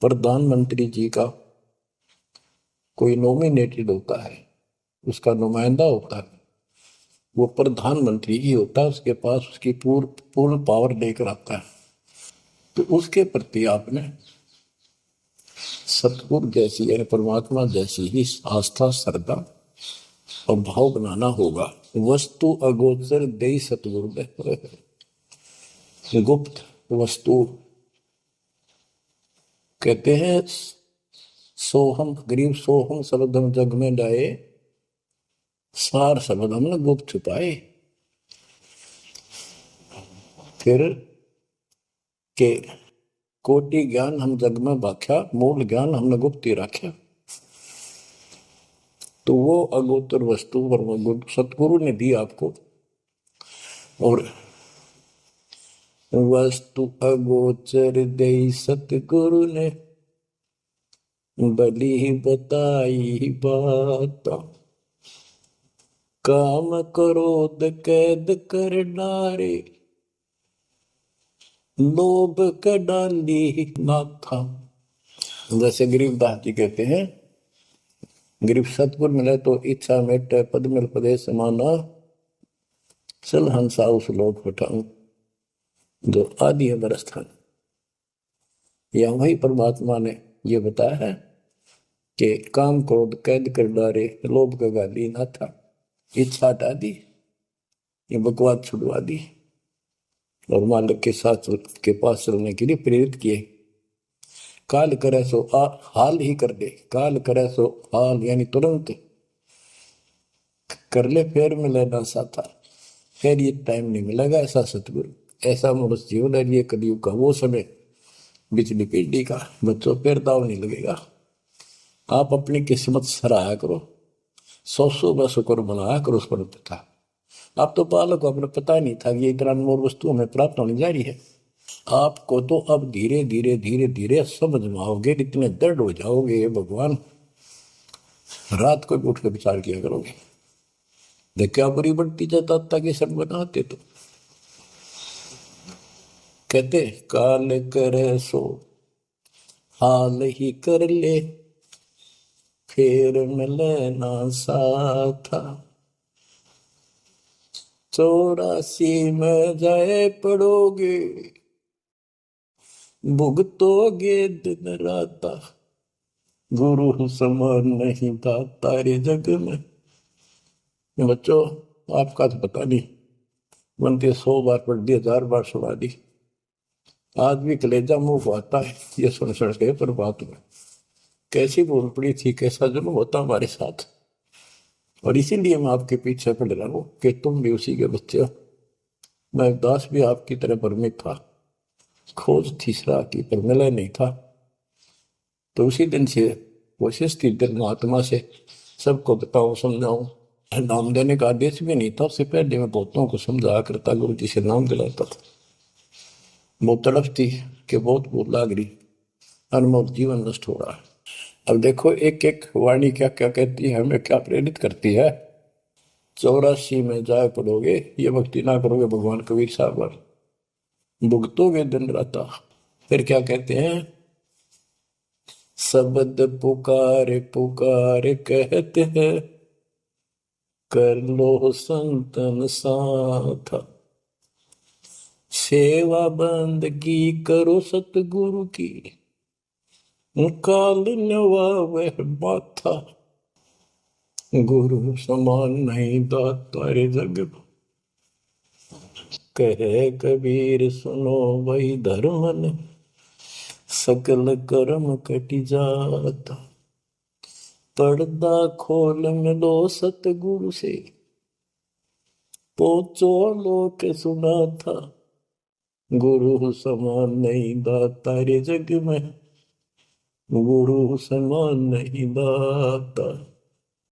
प्रधानमंत्री जी का कोई नॉमिनेटेड होता है, उसका नुमाइंदा होता है, वो प्रधानमंत्री ही होता है, उसके पास उसकी पूर्ण पावर लेकर आता है। तो उसके प्रति आपने सतगुरु जैसी यानी परमात्मा जैसी ही आस्था, श्रद्धा और भाव बनाना होगा। वस्तु अगोचर दे सतगुरु दे, गुप्त वस्तु कहते हैं। सोहम गरीब सोहम शब्द हम जग में डाए, सार शब्द हमने गुप्त छुपाए। फिर के कोटि ज्ञान हम जग में बाख्या, मूल ज्ञान हमने गुप्त ही रखा। तो वो अगोचर वस्तु सतगुरु ने दी आपको। और वस्तु अगोचर दे सतगुरु ने, बली बताई बात। काम क्रोध कैद कर डारे, लोभ का डाली नाथा। जैसे गरीबदास जी कहते हैं, गरीब सतगुरु मिले तो इच्छा मेटे, पद मिल पदे समाना, चल हंसा उस लोक उठाऊं जो आदि है बरस्थान। या वही परमात्मा ने ये बताया है कि काम क्रोध कैद कर डारे, लोभ का गाली ना था, इच्छा हटा दी, ये बकवाद छुड़वा दी और मालिक के साथ के पास चलने के लिए प्रेरित किए। काल करे सो हाल ही कर दे, काल करे सो हाल यानी तुरंत कर ले, फिर मिले ना साथा, फिर ये टाइम नहीं मिलेगा। ऐसा सतगुरु, ऐसा मनुष्य जीवन है ये कलयुग का वो समय, बिजली पीढ़ी का। बच्चों फिर दाव नहीं लगेगा। आप अपनी किस्मत सराहा करो, सौ बस शुक्र मनाया करो उस पर पिता। आप तो बालक को अपने पता नहीं था कि ये इतना अनमोल वस्तु हमें प्राप्त होने जा रही है। आपको तो अब धीरे धीरे धीरे धीरे समझ में आओगे, इतने दृढ़ हो जाओगे भगवान, रात को भी उठ के विचार किया करोगे। देख क्या बुरी बढ़ती जाता कि सब बनाते। तो कहते काल करे सो हाल ही कर ले, फिर मिले ना साथा। 84 में जाए पड़ोगे, भुगतोगे दिन राता। गुरु समान नहीं था तारे जग में। बच्चों आपका तो पता नहीं, बनती 100 बार पढ़ दी, 1000 बार सुना दी, आज भी कलेजा मुंह को आता है ये सुन के। पर बात में कैसी बोल पड़ी थी, कैसा जुल्म होता हमारे साथ। और इसीलिए मैं आपके पीछे पड़ रहा हूँ कि तुम भी उसी के बच्चे हो। मैं दास भी आपकी तरह भ्रमित था, खोज थी सराह की पर मिला नहीं था। तो उसी दिन से कोशिश थी दिल महात्मा से सबको बताऊं, समझाऊं। नाम देने का आदेश भी नहीं था, उससे पहले मैं बहुतों को समझाया करता, गुरु जी से नाम दिलाता था। बहुत तड़फ थी कि बहुत भूल लाग रही, अनमोल जीवन नष्ट हो रहा है। अब देखो एक एक वाणी क्या क्या कहती है, हमें क्या प्रेरित करती है। 84 में जाए पड़ोगे, ये भक्ति ना करोगे भगवान कबीर साहब पर, भुगतोगे दिन राता। फिर क्या कहते हैं, शब्द पुकार पुकार कहते हैं, कर लो संतन साथ। सेवा बंदगी करो सतगुरु की, काल नवावे माथा। गुरु समान नहीं दाता रे जग, कहे कबीर सुनो वही धर्म ने, सकल कर्म कटि जाता। पर्दा खोल मिलो सतगुरु से, पहुंचो लोक सुना था। गुरु समान नहीं दाता रे जग में, गुरु समान नहीं दाता।